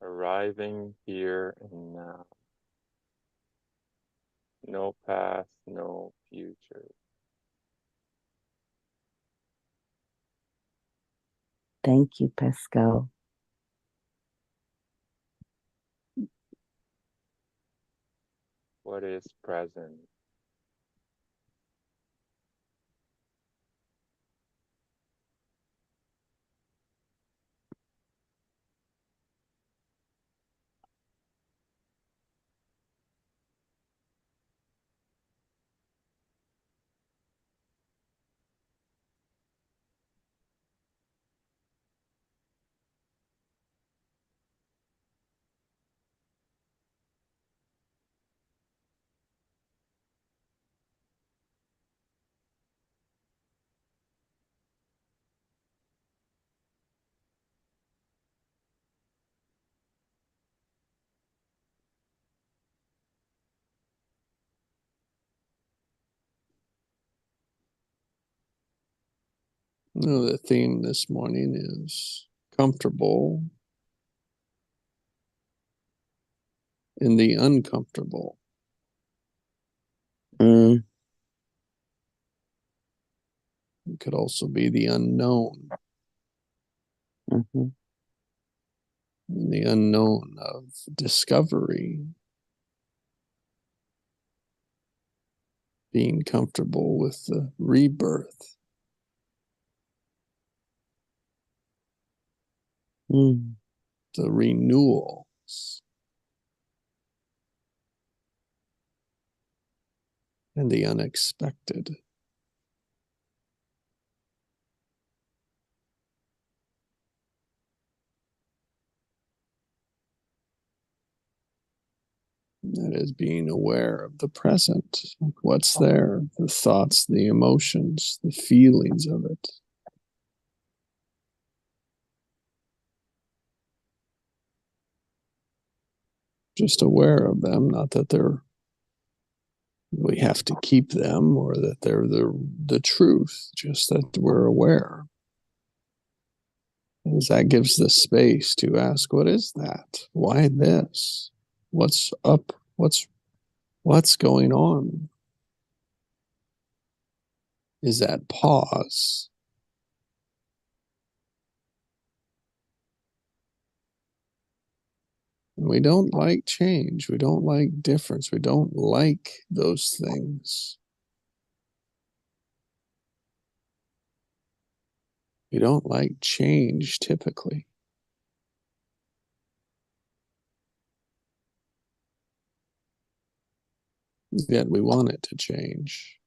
arriving here and now. No past, no future. Thank you, Pascal. What is present? The theme this morning is comfortable in the uncomfortable. Mm, It could also be the unknown, mhm. the unknown of discovery, being comfortable with the rebirth. Mm. The renewals, and the unexpected. That is being aware of the present, like what's there, the thoughts, the emotions, the feelings of it. Just aware of them, not that they're we have to keep them or that they're the truth, just that we're aware. As that gives the space to ask, what is that? Why this? What's up? What's going on? Is that pause? We don't like change. We don't like difference. We don't like those things. We don't like change typically. Yet we want it to change.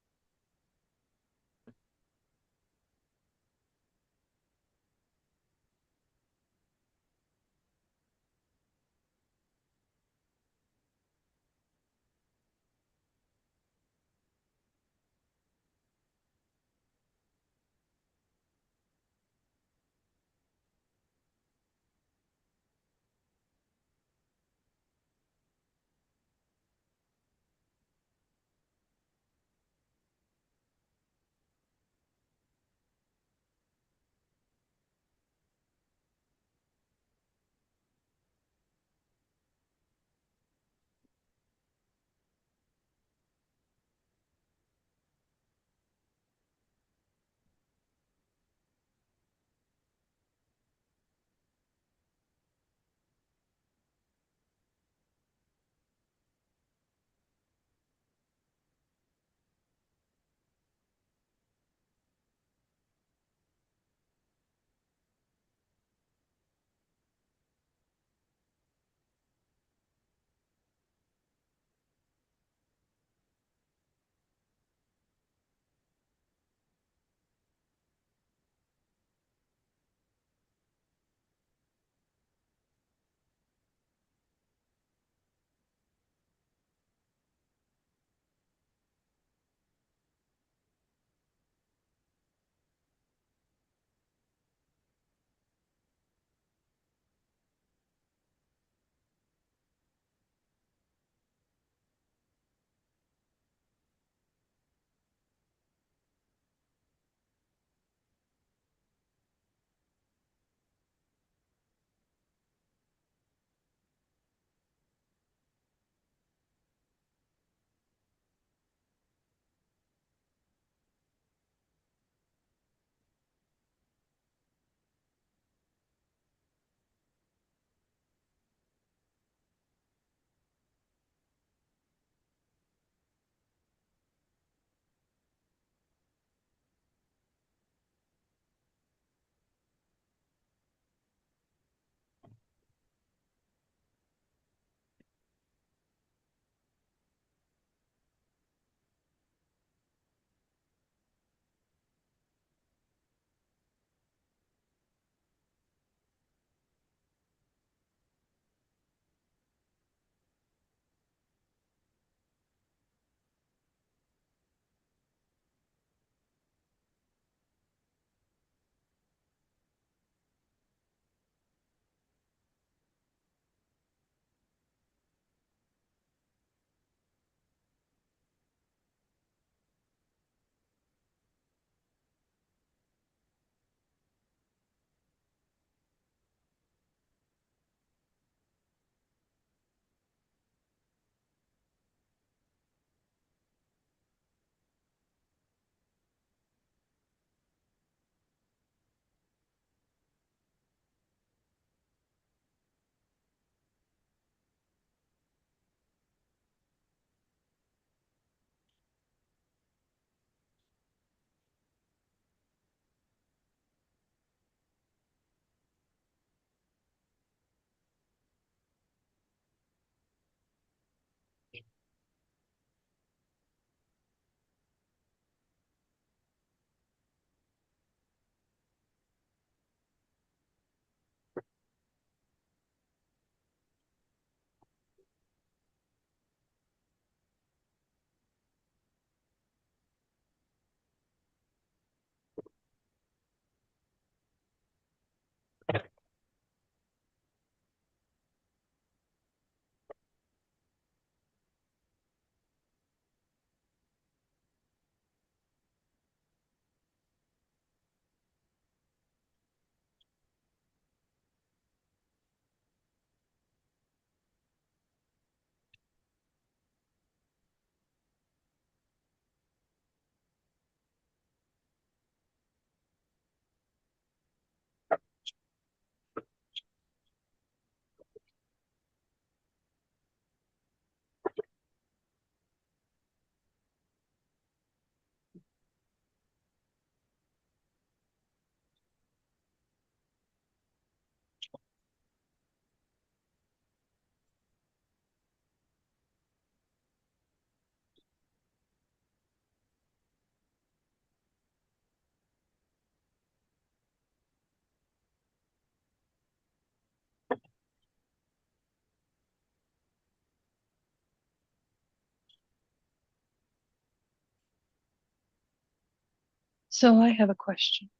So I have a question.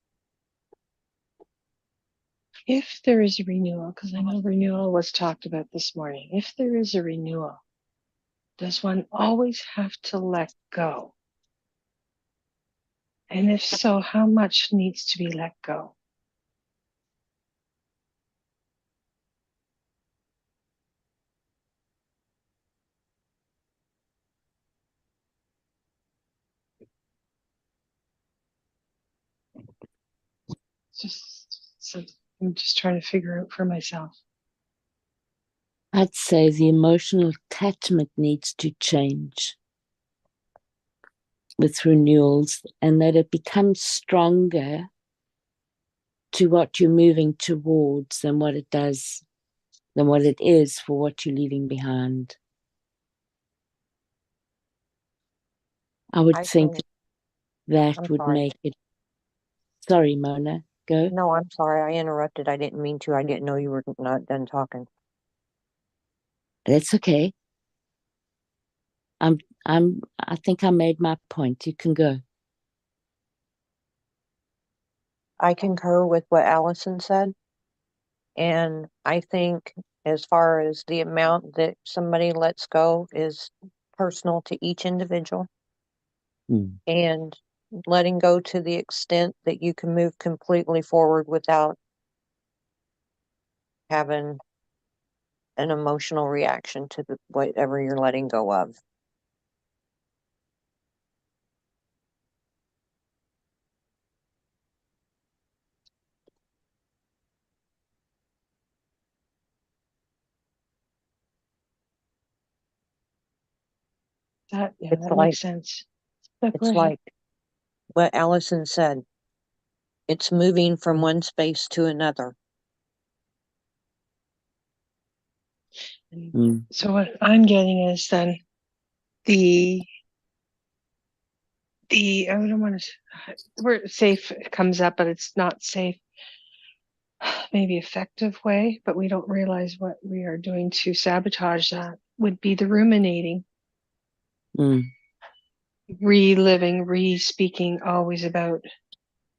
If there is a renewal, because I know renewal was talked about this morning, if there is a renewal, does one always have to let go? And if so, how much needs to be let go? So I'm just trying to figure out for myself. I'd say the emotional attachment needs to change with renewals, and that it becomes stronger to what you're moving towards than what it is for what you're leaving behind. I would think that would make it. Sorry, Mona, go. No, I'm sorry. I interrupted. I didn't mean to. I didn't know you were not done talking. That's okay. I think I made my point. You can go. I concur with what Allison said. And I think as far as the amount that somebody lets go is personal to each individual. And letting go to the extent that you can move completely forward without having an emotional reaction to whatever you're letting go of. That makes sense. It's like what Allison said. It's moving from one space to another. So what I'm getting is then I don't want to, the word safe comes up, but it's not safe. Maybe effective way, but we don't realize what we are doing to sabotage that would be the ruminating. Reliving, re-speaking always about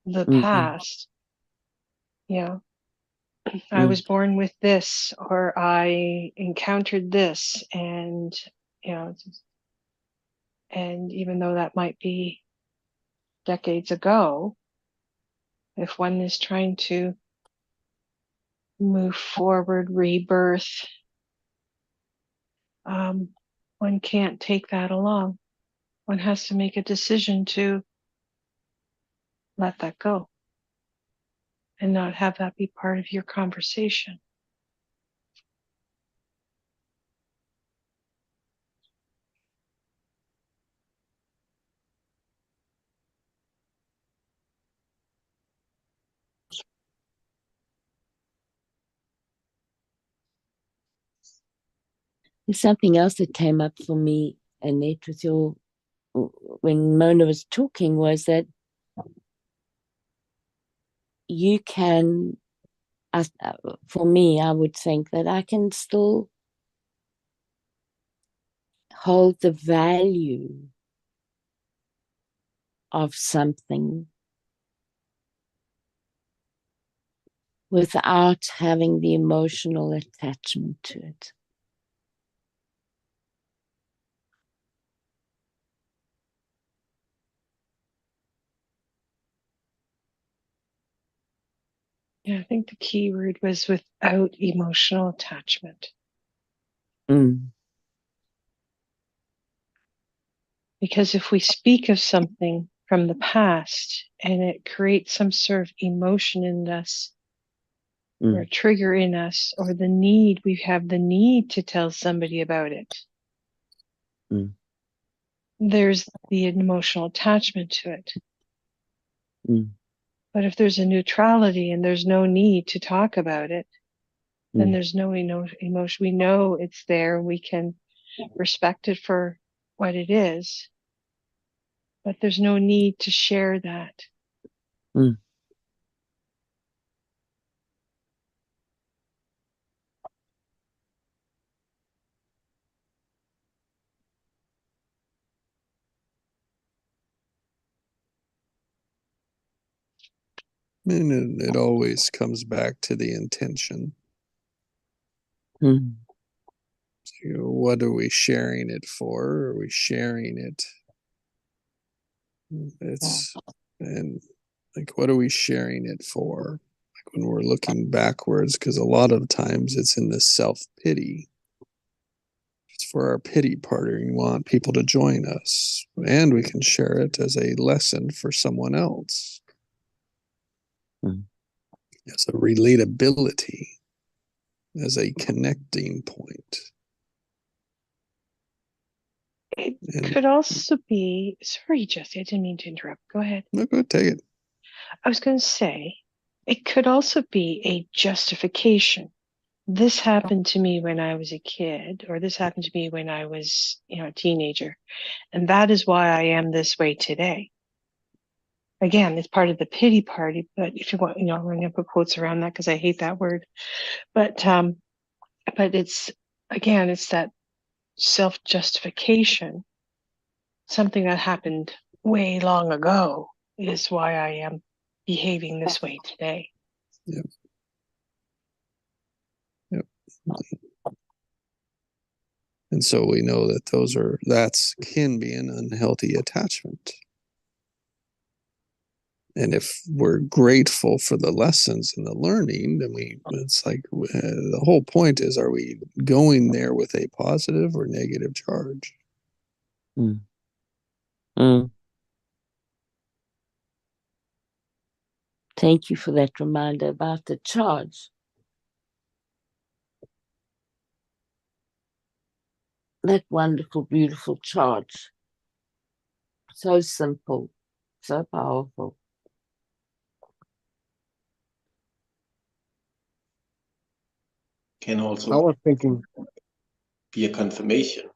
the past. Yeah. I was born with this, or I encountered this, and and even though that might be decades ago, if one is trying to move forward, rebirth, one can't take that along. One has to make a decision to let that go and not have that be part of your conversation. There's something else that came up for me, Annette, when Mona was talking, was that you can, for me, I would think that I can still hold the value of something without having the emotional attachment to it. Yeah, I think the key word was without emotional attachment. Because if we speak of something from the past and it creates some sort of emotion in us, or a trigger in us, or we have the need to tell somebody about it, there's the emotional attachment to it. But if there's a neutrality and there's no need to talk about it, then there's no emotion. We know it's there. We can respect it for what it is, but there's no need to share that. And it always comes back to the intention. Mm. You know, what are we sharing it for? Are we sharing it? It's, and like, what are we sharing it for? Like when we're looking backwards, because a lot of times it's in this self-pity. It's for our pity party. We want people to join us, and we can share it as a lesson for someone else. Mm. As a relatability, as a connecting point. It And could also be, sorry, Jesse, I didn't mean to interrupt. Go ahead. no, go take it. I was going to say, it could also be a justification. This happened to me when I was a kid, or this happened to me when I was, a teenager. And that is why I am this way today. Again, it's part of the pity party, but if you want, I'm going to put quotes around that because I hate that word. But it's, again, it's that self-justification. Something that happened way long ago is why I am behaving this way today. Yep. Yep. And so we know that that's can be an unhealthy attachment. And if we're grateful for the lessons and the learning, then it's like the whole point is, are we going there with a positive or negative charge? Mm. Mm. Thank you for that reminder about the charge. That wonderful, beautiful charge. So simple, so powerful. Can I also was thinking, be a confirmation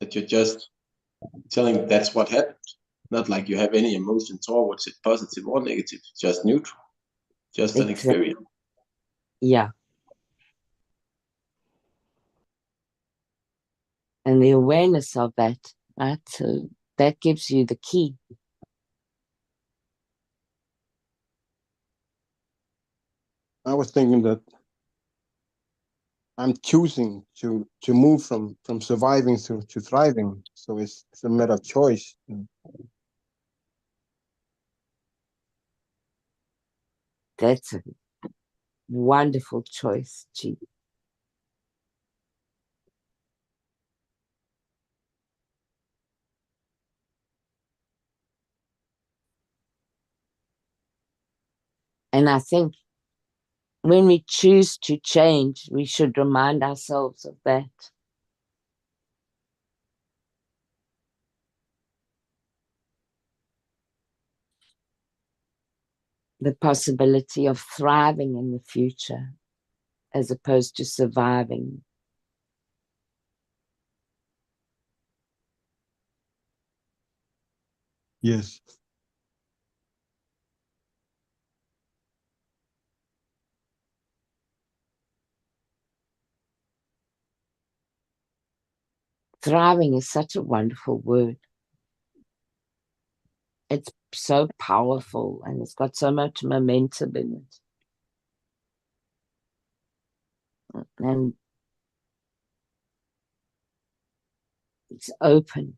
that you're just telling that's what happened. Not like you have any emotion towards it, positive or negative, just neutral, just an Exactly. experience. Yeah. And the awareness of that, right? So that gives you the key. I was thinking that I'm choosing to move from surviving to thriving. So it's a matter of choice. That's a wonderful choice, Chi. And I think when we choose to change, we should remind ourselves of that. The possibility of thriving in the future as opposed to surviving. Yes. Thriving is such a wonderful word. It's so powerful and it's got so much momentum in it. And it's open.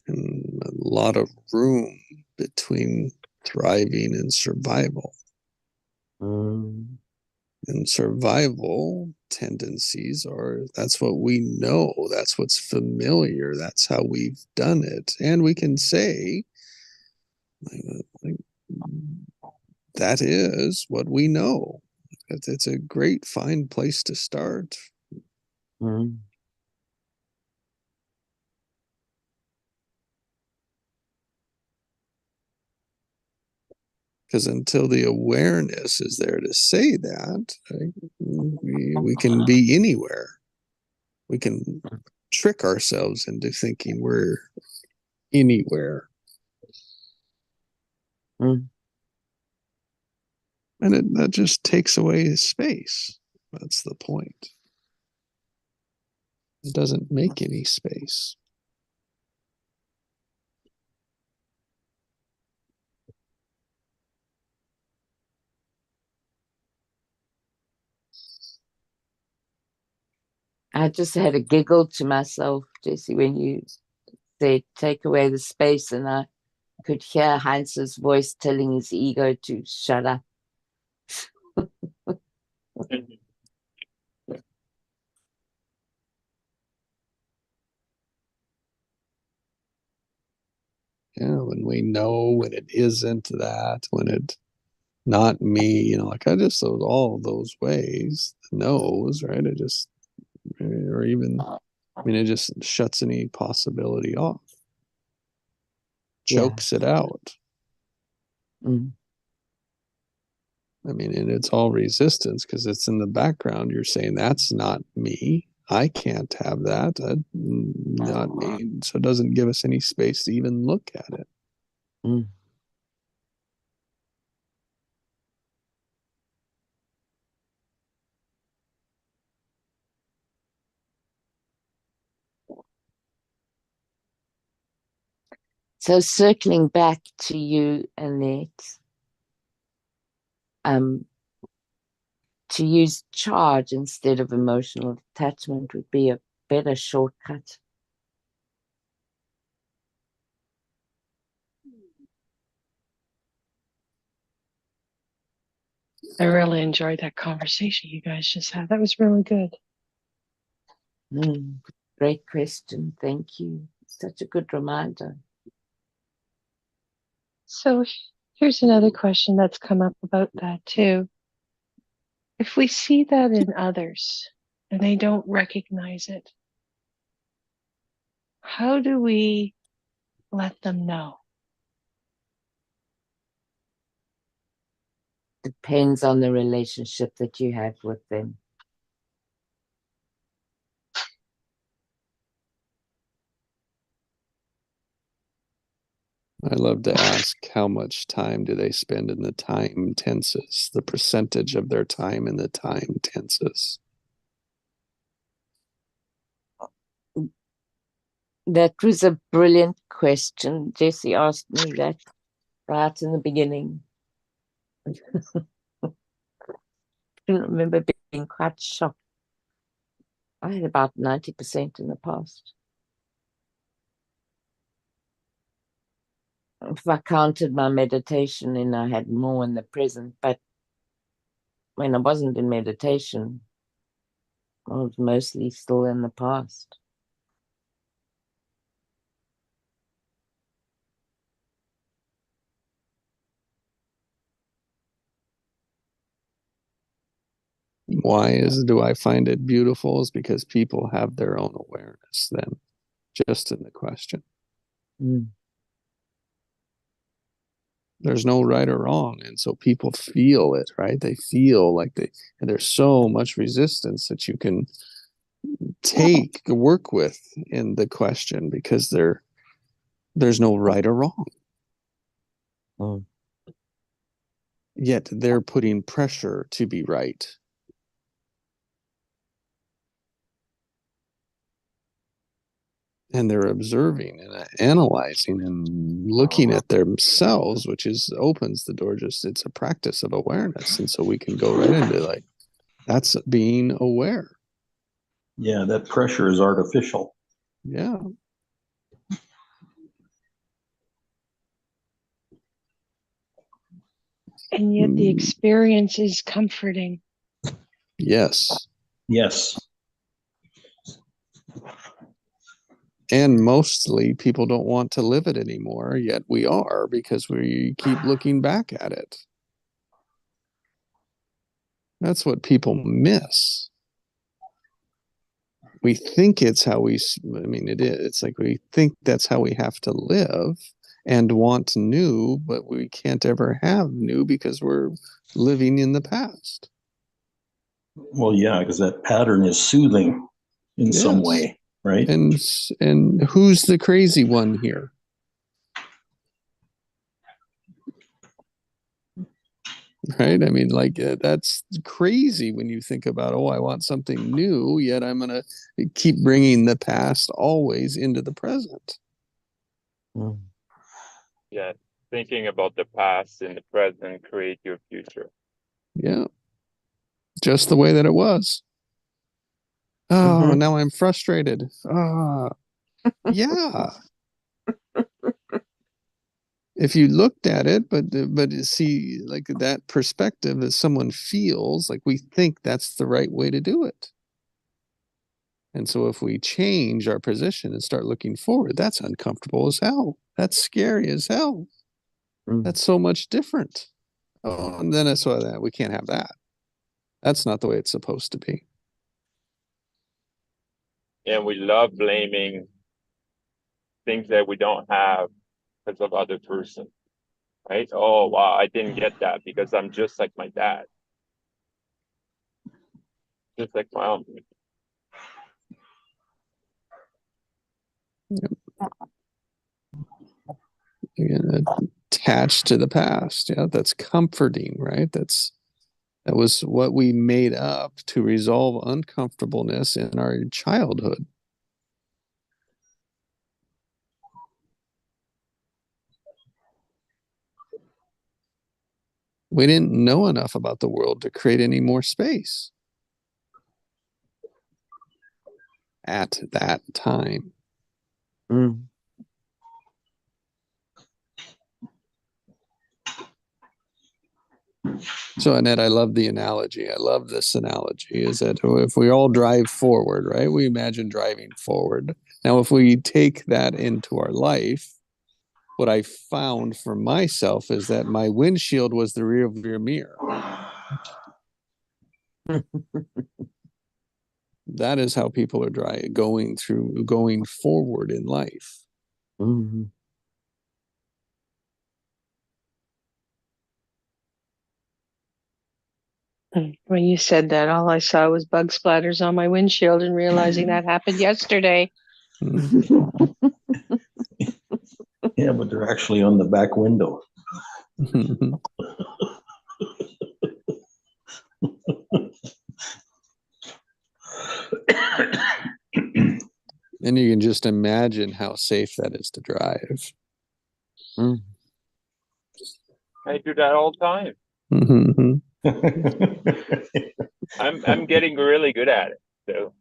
And a lot of room between thriving and survival. Mm. And survival tendencies that's what we know, that's what's familiar, that's how we've done it. And we can say, like, that is what we know. It's a great, fine place to start. Mm. Because until the awareness is there to say that, we can be anywhere. We can trick ourselves into thinking we're anywhere. Mm. And that just takes away space. That's the point. It doesn't make any space. I just had a giggle to myself, Jesse, when you said take away the space, and I could hear Heinz's voice telling his ego to shut up. Yeah, when we know when it isn't that, when it not me, like I just all those ways, the knows, right? It just, or even, it just shuts any possibility off, chokes it out. Mm. And it's all resistance because it's in the background. You're saying that's not me. I can't have that. Not me. So it doesn't give us any space to even look at it. Mm. So circling back to you, Annette, to use charge instead of emotional attachment would be a better shortcut. I really enjoyed that conversation you guys just had. That was really good. Great question. Thank you. Such a good reminder. So here's another question that's come up about that too. If we see that in others and they don't recognize it, how do we let them know? Depends on the relationship that you have with them. I love to ask how much time do they spend in the time tenses, the percentage of their time in the time tenses. That was a brilliant question. Jesse asked me that right in the beginning. I remember being quite shocked. I had about 90% in the past. If I counted my meditation, then I had more in the present. But when I wasn't in meditation, I was mostly still in the past. Why do I find it beautiful? Is because people have their own awareness then, just in the question. Mm. There's no right or wrong. And so people feel it, right? They feel like and there's so much resistance that you can work with in the question because there's no right or wrong. Mm. Yet they're putting pressure to be right. And they're observing and analyzing and looking at themselves, which opens the door. It's a practice of awareness. And so we can go right into that's being aware. Yeah, that pressure is artificial. Yeah. And yet the experience is comforting. Yes. Yes. And mostly people don't want to live it anymore, yet we are because we keep looking back at it. That's what people miss. We think it's how it is. It's like we think that's how we have to live and want new, but we can't ever have new because we're living in the past. Well, yeah, because that pattern is soothing in some way, right? And who's the crazy one here? right? I mean, like that's crazy when you think about, oh, I want something new, yet I'm going to keep bringing the past always into the present. Yeah. Thinking about the past and the present create your future. Yeah. Just the way that it was. Oh, now I'm frustrated. Yeah. If you looked at it, but see, like that perspective that someone feels, like we think that's the right way to do it. And so if we change our position and start looking forward, that's uncomfortable as hell. That's scary as hell. That's so much different. Oh, and then that's why that we can't have that. That's not the way it's supposed to be. And we love blaming things that we don't have because of other person. Right? Oh wow, I didn't get that because I'm just like my dad. Just like my mom. Again, attached to the past. Yeah, that's comforting, right? That was what we made up to resolve uncomfortableness in our childhood. We didn't know enough about the world to create any more space at that time. So, Annette, I love the analogy. I love this analogy is that if we all drive forward, right, we imagine driving forward. Now, if we take that into our life, what I found for myself is that my windshield was the rear view mirror. That is how people are going forward in life. When you said that, all I saw was bug splatters on my windshield and realizing that happened yesterday. Yeah, but they're actually on the back window. And you can just imagine how safe that is to drive. I do that all the time. I'm getting really good at it. So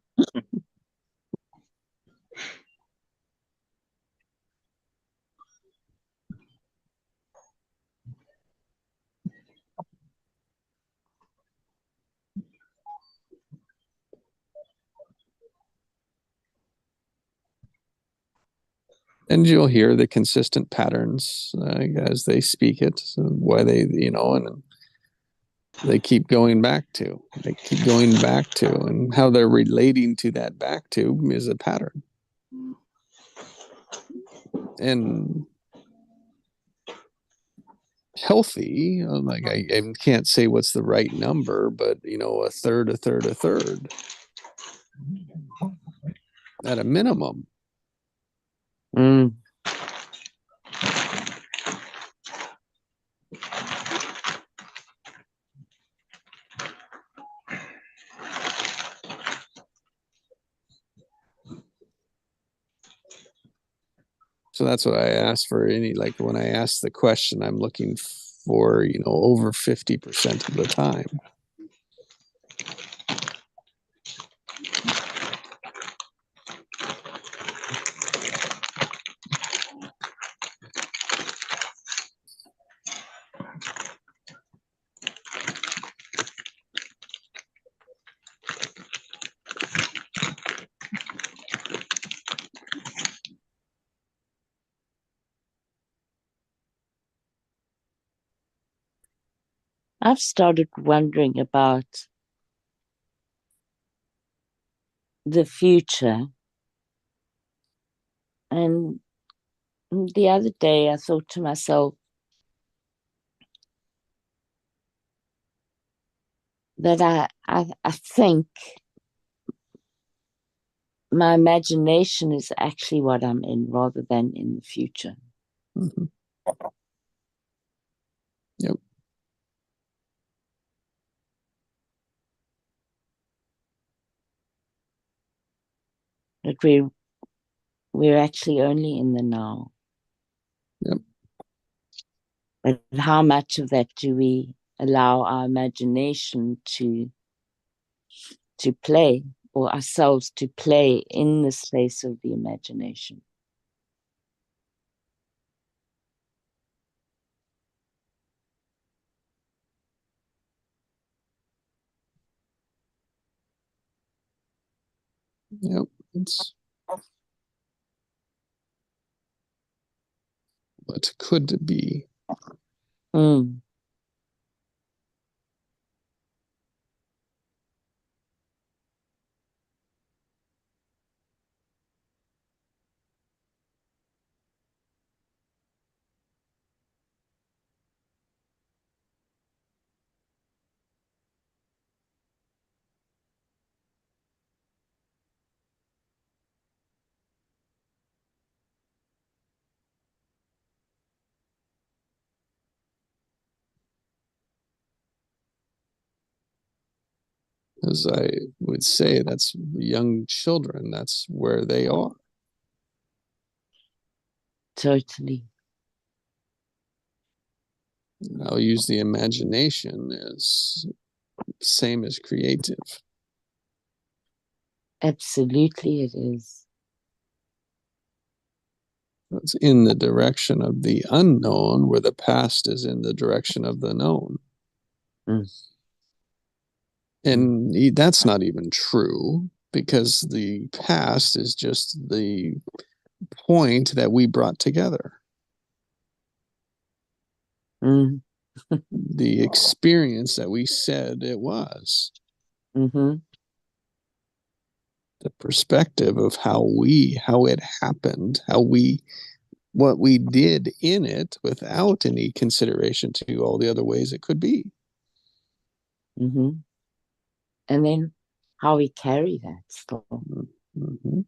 And you'll hear the consistent patterns as they speak it, so why they, and they keep going back to, and how they're relating to that back to is a pattern. And healthy, like I can't say what's the right number, but a third at a minimum. So that's what I asked for. Like when I ask the question, I'm looking for, over 50% of the time. I've started wondering about the future. And the other day I thought to myself that I think my imagination is actually what I'm in rather than in the future. Yep. But we're actually only in the now. Yep. But how much of that do we allow our imagination to play, or ourselves to play in the space of the imagination? Yep. It's what could be. Mm. As I would say, that's young children. That's where they are. Totally. I'll use the imagination as same as creative. Absolutely, it is. It's in the direction of the unknown, where the past is in the direction of the known. Mm. And that's not even true, because the past is just the point that we brought together. Mm. The experience that we said it was. Mm-hmm. The perspective of how it happened, what we did in it without any consideration to all the other ways it could be. Mm-hmm. And then how we carry that still. Mm-hmm.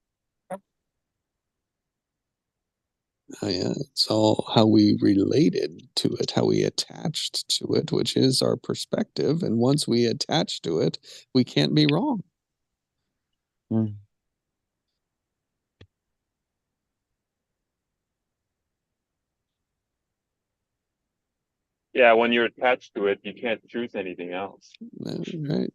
Oh, yeah, it's all how we related to it, how we attached to it, which is our perspective. And once we attach to it, we can't be wrong. Mm. Yeah, when you're attached to it, you can't choose anything else. Right.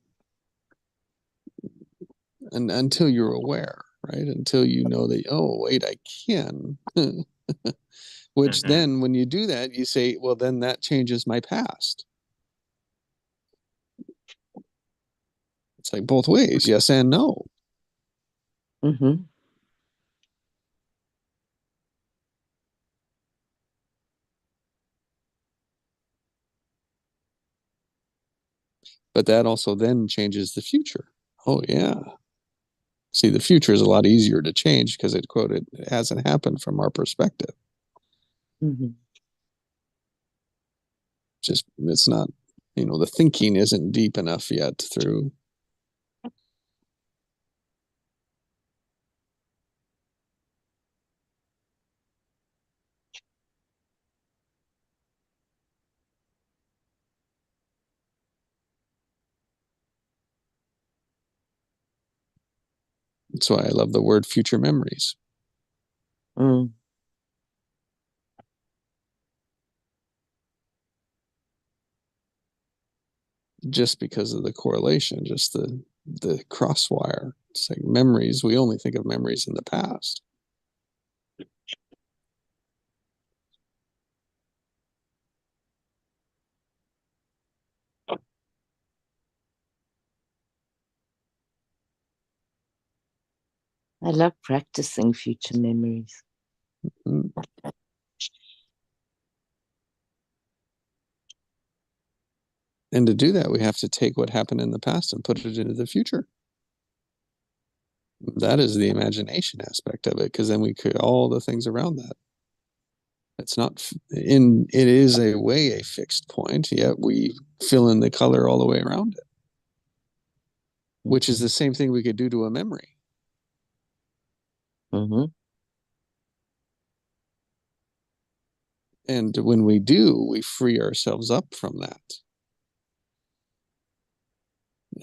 And until you're aware, right? Until you know that, oh, wait, I can. Which Mhm. then when you do that, you say, well, then that changes my past. It's like both ways, yes and no. Mm-hmm. But that also then changes the future. Oh, yeah. See, the future is a lot easier to change because it hasn't happened from our perspective. Mm-hmm. Just, it's not, the thinking isn't deep enough yet through. That's why I love the word future memories. Mm. Just because of the correlation, just the crosswire. It's like memories. We only think of memories in the past. I love practicing future memories. Mm. And to do that, we have to take what happened in the past and put it into the future. That is the imagination aspect of it, because then we create all the things around that. It's not it is a way a fixed point, yet we fill in the color all the way around it, which is the same thing we could do to a memory. Mm-hmm. And when we do, we free ourselves up from that.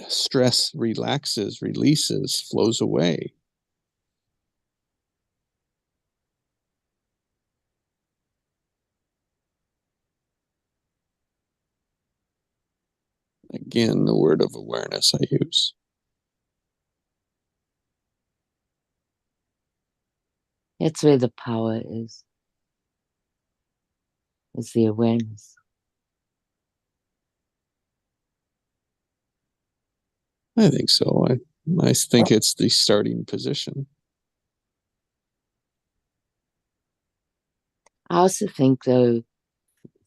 Stress relaxes, releases, flows away. again, the word of awareness I use. That's where the power is. It's the awareness. I think so. I think it's the starting position. I also think, though,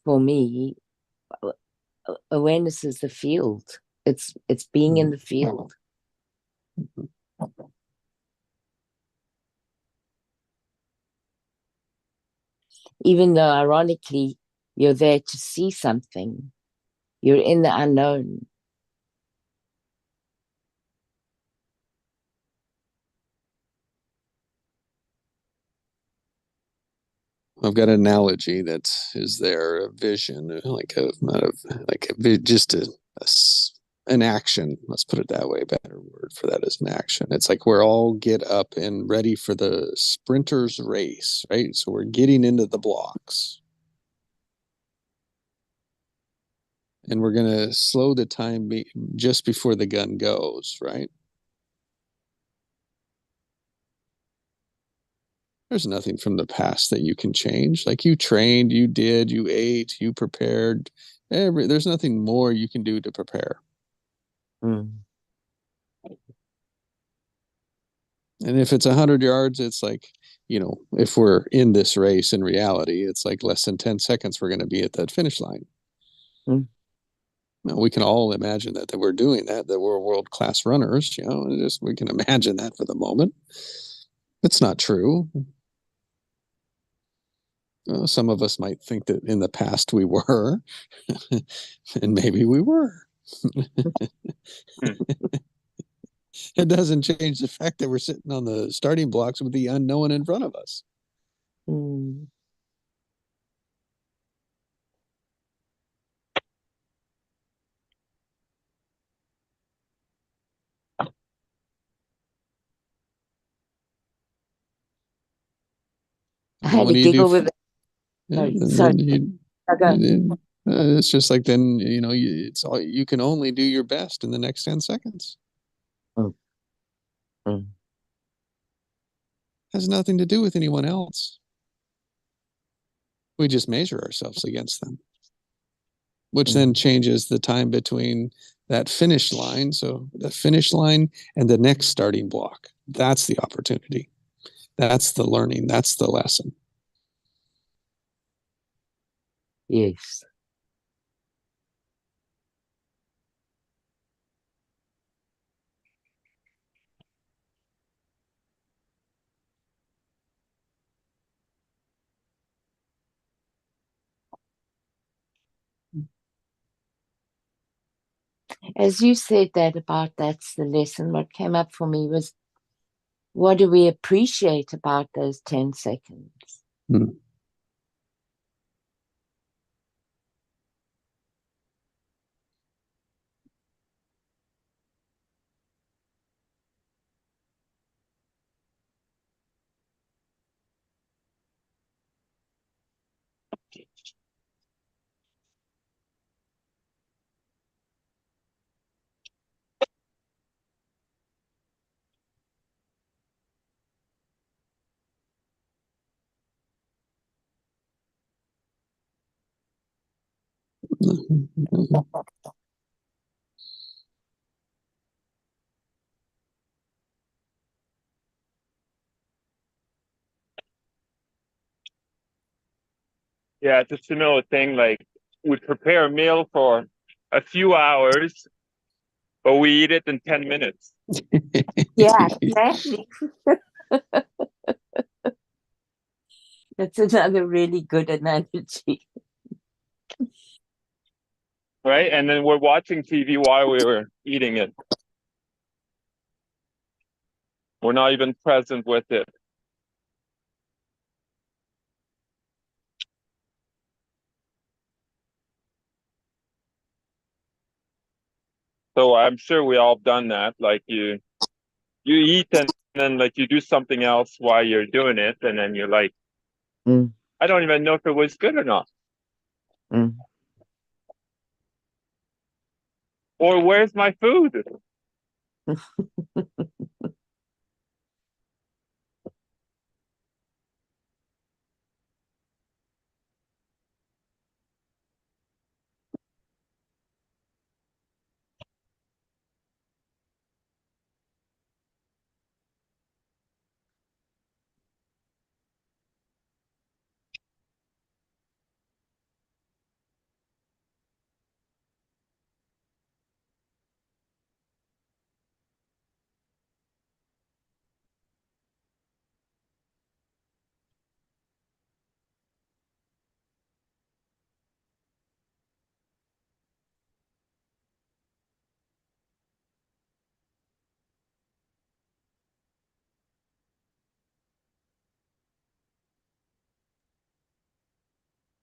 for me, awareness is the field. It's being in the field. Even though, ironically, you're there to see something, you're in the unknown. I've got an analogy that is there, a vision, like just an action. Let's put it that way. A better word for that is an action. It's like we're all get up and ready for the sprinter's race, right? So we're getting into the blocks. And we're going to slow the time just before the gun goes, right? There's nothing from the past that you can change. Like you trained, you did, you ate, you prepared. There's nothing more you can do to prepare. Mm. And if it's 100 yards, it's like, if we're in this race in reality, it's like less than 10 seconds, we're going to be at that finish line. Mm. Now, we can all imagine that we're doing that we're world-class runners, we can imagine that for the moment. It's not true. Some of us might think that in the past we were, and maybe we were. It doesn't change the fact that we're sitting on the starting blocks with the unknown in front of us. Mm. I had a giggle with it. It's just like then it's all you can only do your best in the next 10 seconds. Mm. Mm. Has nothing to do with anyone else. We just measure ourselves against them, which then changes the time between that finish line. So the finish line and the next starting block, that's the opportunity. That's the learning. That's the lesson. Yes. As you said that about that's the lesson, what came up for me was, what do we appreciate about those 10 seconds? Hmm. Yeah, it's a similar thing. Like we prepare a meal for a few hours, but we eat it in 10 minutes. Yeah, exactly. That's another really good analogy. Right? And then we're watching TV while we were eating it. We're not even present with it. So I'm sure we all done that. Like you eat and then like you do something else while you're doing it, and then you're like, I don't even know if it was good or not. Or where's my food?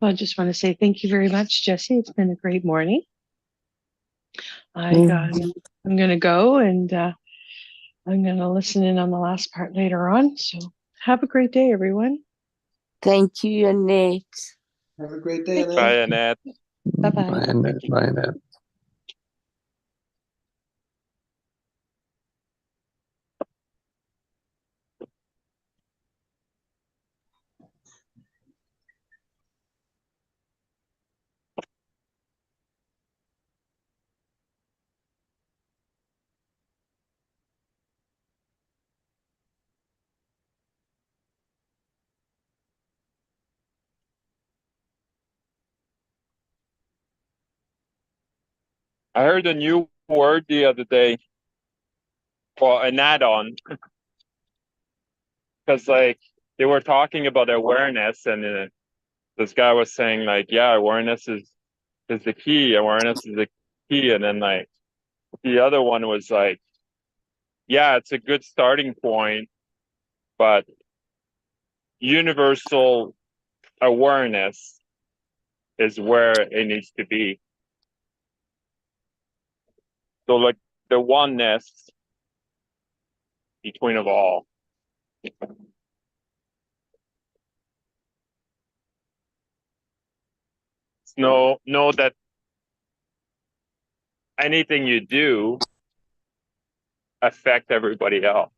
Well, I just want to say thank you very much, Jesse. It's been a great morning. Mm. I'm going to go and I'm going to listen in on the last part later on. So have a great day, everyone. Thank you, Annette. Have a great day, Annette. Bye, Annette. Bye-bye. Bye, Annette. Bye, Annette. I heard a new word the other day. Well, an add-on. Because like they were talking about awareness, and this guy was saying like, yeah, awareness is the key. Awareness is the key. And then like the other one was like, yeah, it's a good starting point, but universal awareness is where it needs to be. So like the oneness between of all. Know that anything you do affect everybody else.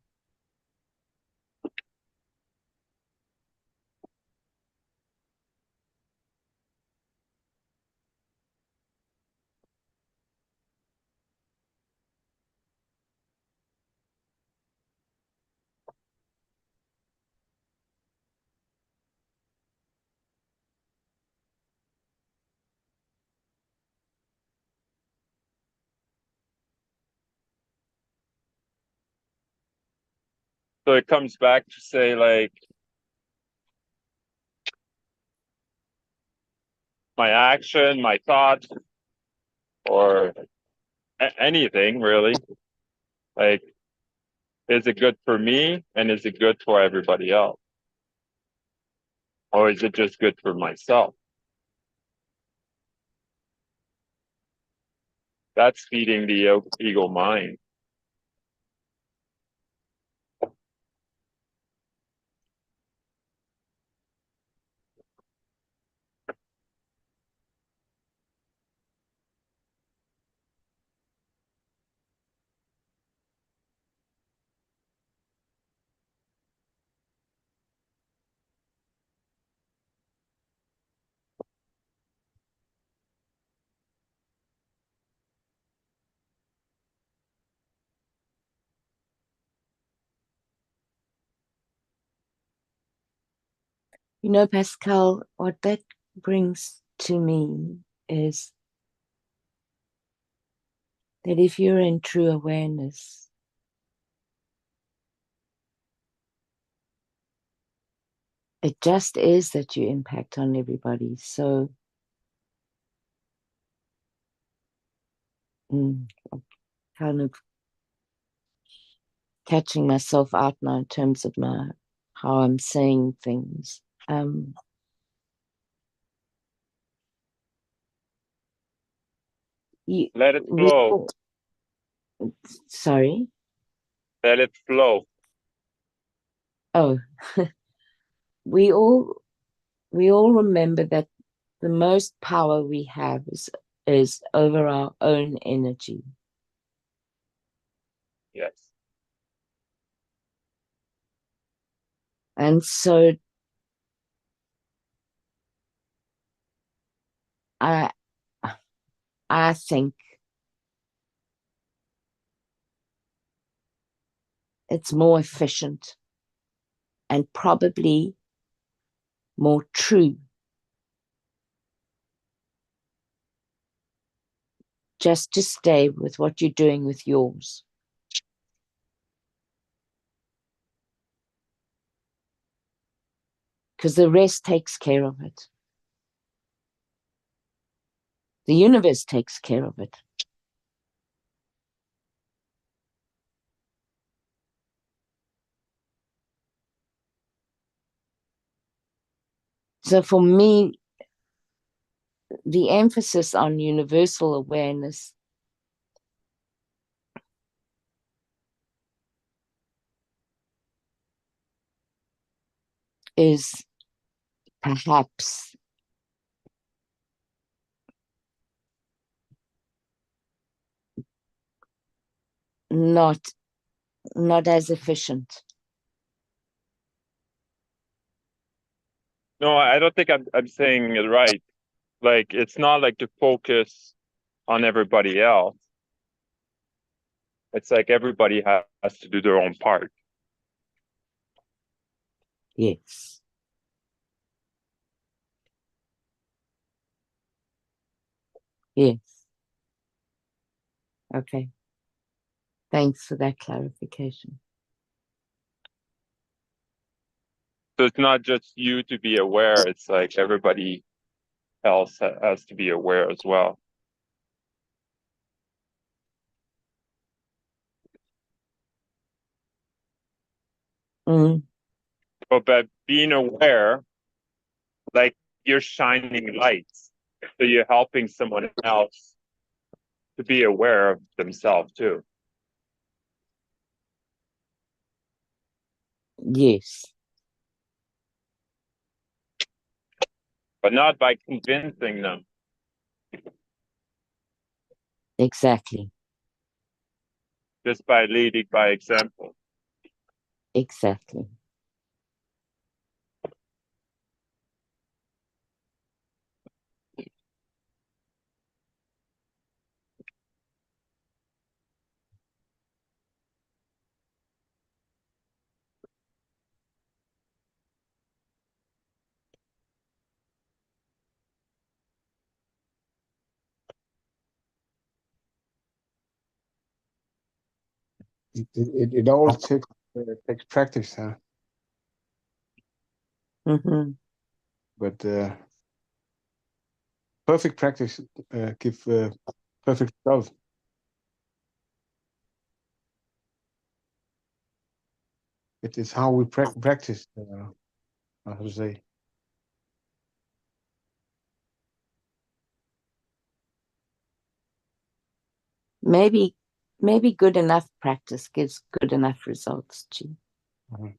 So it comes back to say like my action, my thought, or anything really. Like, is it good for me and is it good for everybody else? Or is it just good for myself? That's feeding the ego mind. You know, Pascal, what that brings to me is that if you're in true awareness, it just is that you impact on everybody. So I'm kind of catching myself out now in terms of how I'm saying things. Let it flow. Sorry? Let it flow. Oh, we all remember that the most power we have is is over our own energy. Yes. And so I think it's more efficient and probably more true just to stay with what you're doing with yours. Because the rest takes care of it. The universe takes care of it. So for me, the emphasis on universal awareness is perhaps not as efficient. No, I don't think I'm saying it right. Like, it's not like to focus on everybody else. It's like everybody has to do their own part. Yes. Yes. Okay. Thanks for that clarification. So it's not just you to be aware, it's like everybody else has to be aware as well. Mm. But being aware, like you're shining lights. So you're helping someone else to be aware of themselves too. Yes. But not by convincing them. Exactly. Just by leading by example. Exactly. It all takes practice, huh? Mm-hmm. But perfect practice give perfect result. It is how we practice, I would say. Maybe good enough practice gives good enough results too. Mhm.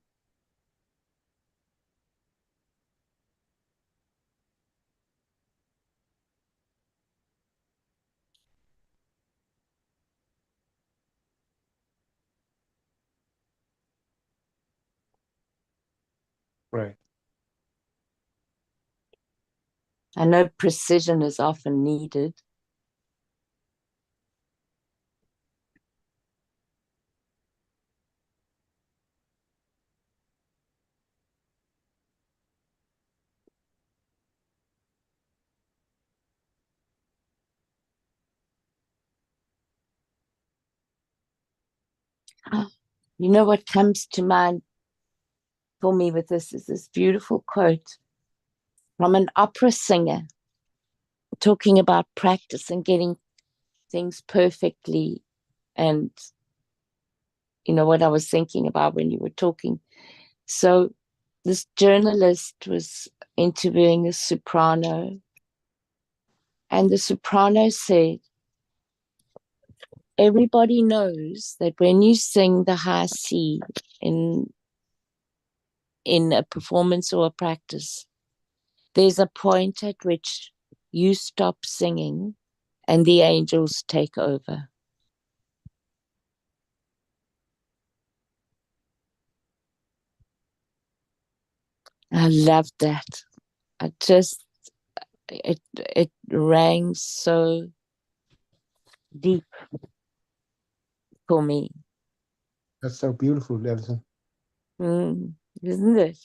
Right. I know precision is often needed. You know what comes to mind for me with this is this beautiful quote from an opera singer talking about practice and getting things perfectly. And you know what I was thinking about when you were talking. So this journalist was interviewing a soprano, and the soprano said, everybody knows that when you sing the high C in a performance or a practice, there's a point at which you stop singing and the angels take over. I love that. It rang so deep for me. That's so beautiful, Alison. Isn't it?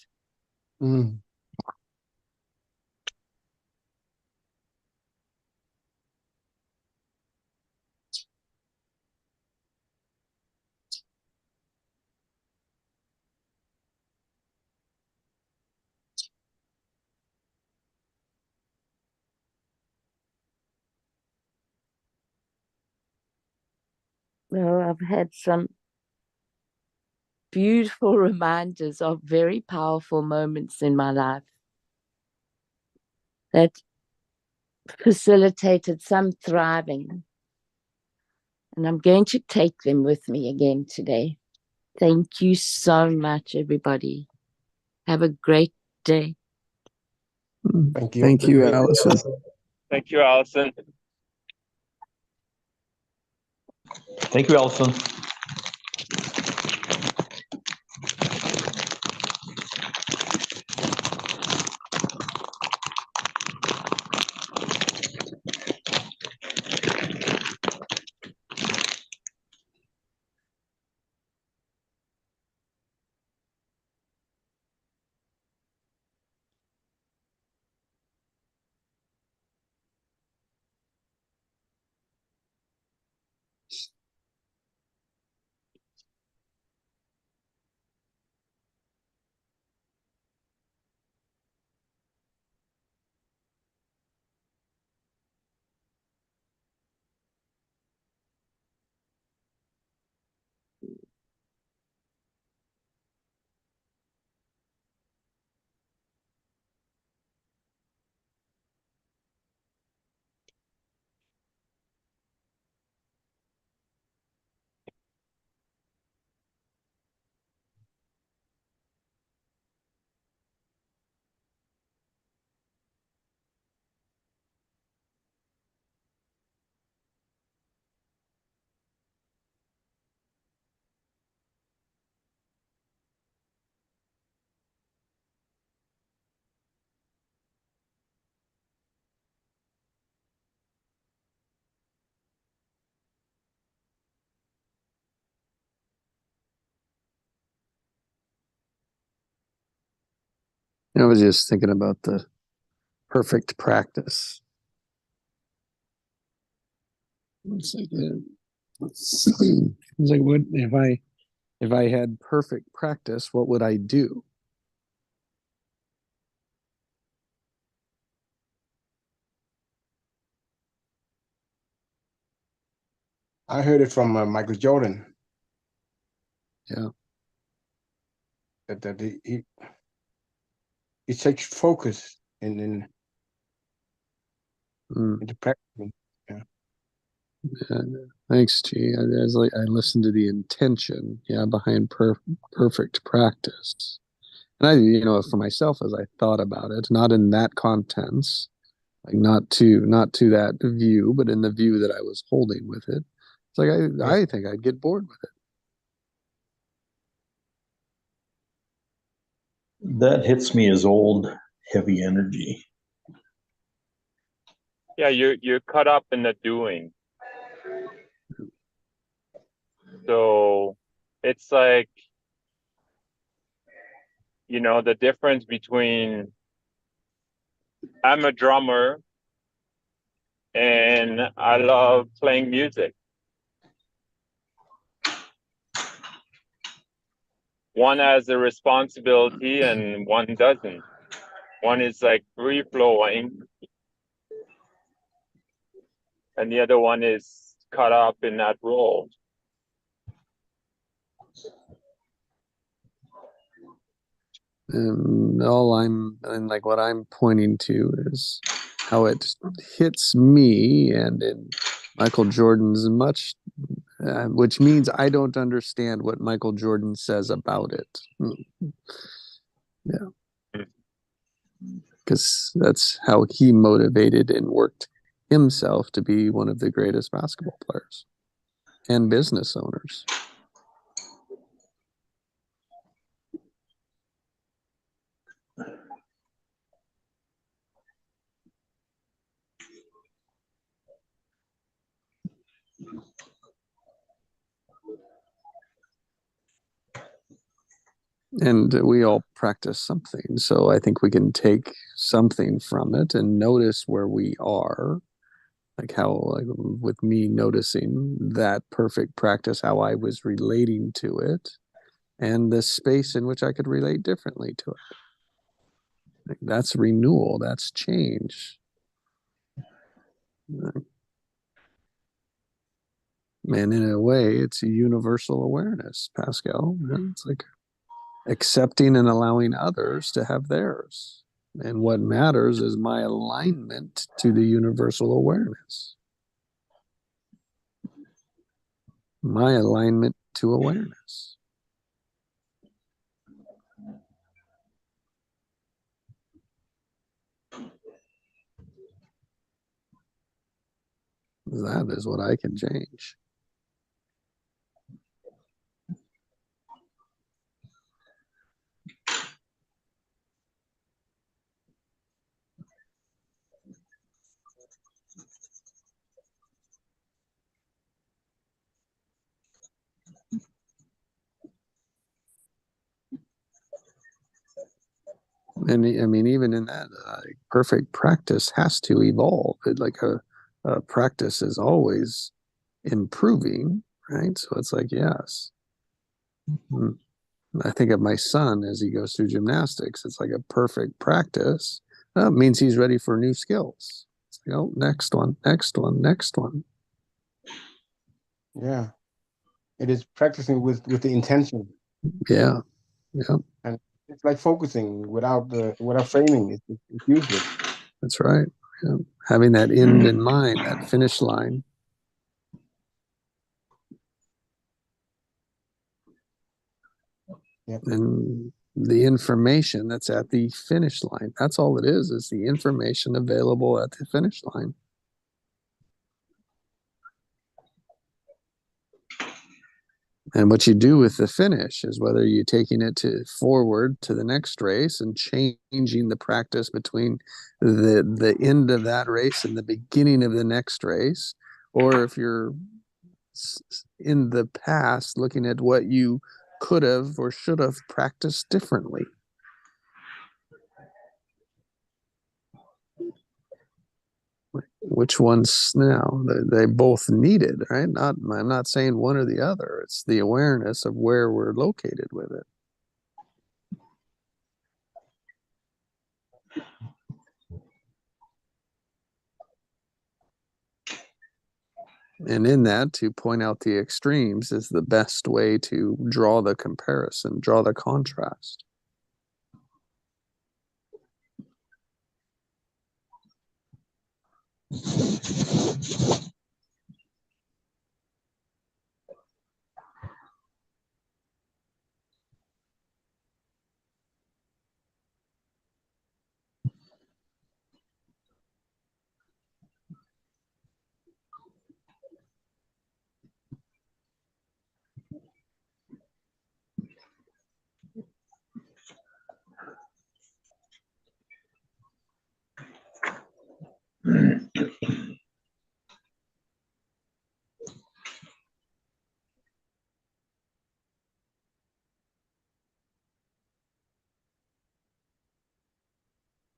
Mm. Well, I've had some beautiful reminders of very powerful moments in my life that facilitated some thriving. And I'm going to take them with me again today. Thank you so much, everybody. Have a great day. Thank you. Thank you, Allison. Thank you, Allison. Thank you, Allison. I was just thinking about the perfect practice. It's like, it's like, what if I had perfect practice, what would I do? I heard it from Michael Jordan. Yeah. That he takes focus in the practice. Yeah. Thanks, G. I listened to the intention, behind perfect practice, and for myself, as I thought about it, not in that contents, like not to that view, but in the view that I was holding with it. It's like I think I'd get bored with it. That hits me as old, heavy energy. Yeah, you're caught up in the doing. So it's like, the difference between I'm a drummer and I love playing music. One has a responsibility and one doesn't. One is like free flowing, and the other one is caught up in that role. And like what I'm pointing to is how it hits me, and in Michael Jordan's much, which means I don't understand what Michael Jordan says about it. Yeah, because that's how he motivated and worked himself to be one of the greatest basketball players and business owners. And we all practice something. So I think we can take something from it and notice where we are. Like how, like with me noticing that perfect practice, how I was relating to it, and the space in which I could relate differently to it. Like that's renewal, that's change. And in a way, it's a universal awareness, Pascal. It's like accepting and allowing others to have theirs. And what matters is my alignment to the universal awareness. My alignment to awareness. That is what I can change. And I mean, even in that, perfect practice has to evolve. Like a practice is always improving, right? So it's like, yes. I think of my son as he goes through gymnastics. It's like a perfect practice. That means he's ready for new skills. It's like, oh, next one, next one, next one. Yeah. It is practicing with the intention. Yeah. Yeah. And it's like focusing without framing. It's useless. That's right. Yeah. Having that end in mind, that finish line. Yep. And the information that's at the finish line. That's all it is the information available at the finish line. And what you do with the finish is whether you're taking it forward to the next race and changing the practice between the end of that race and the beginning of the next race, or if you're in the past looking at what you could have or should have practiced differently. Which ones now? They both need it, right? I'm not saying one or the other. It's the awareness of where we're located with it. And in that, to point out the extremes is the best way to draw the comparison, draw the contrast.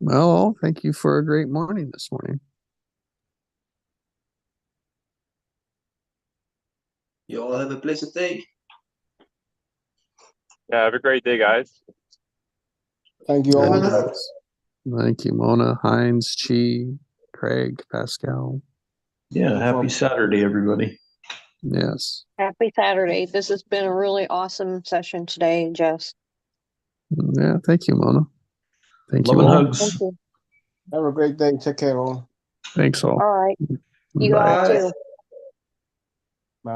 Well, thank you for a great morning this morning. You all have a blessed day. Yeah, have a great day, guys. Thank you all. Thank you, Mona, Heinz, Chi, Craig, Pascal. Yeah, happy Saturday, everybody. Yes. Happy Saturday. This has been a really awesome session today, Jess. Yeah, thank you, Mona. Thank Love you and all. hugs. Thank you. Have a great day. Take care all. Thanks all. All right. You Bye. all too. Bye.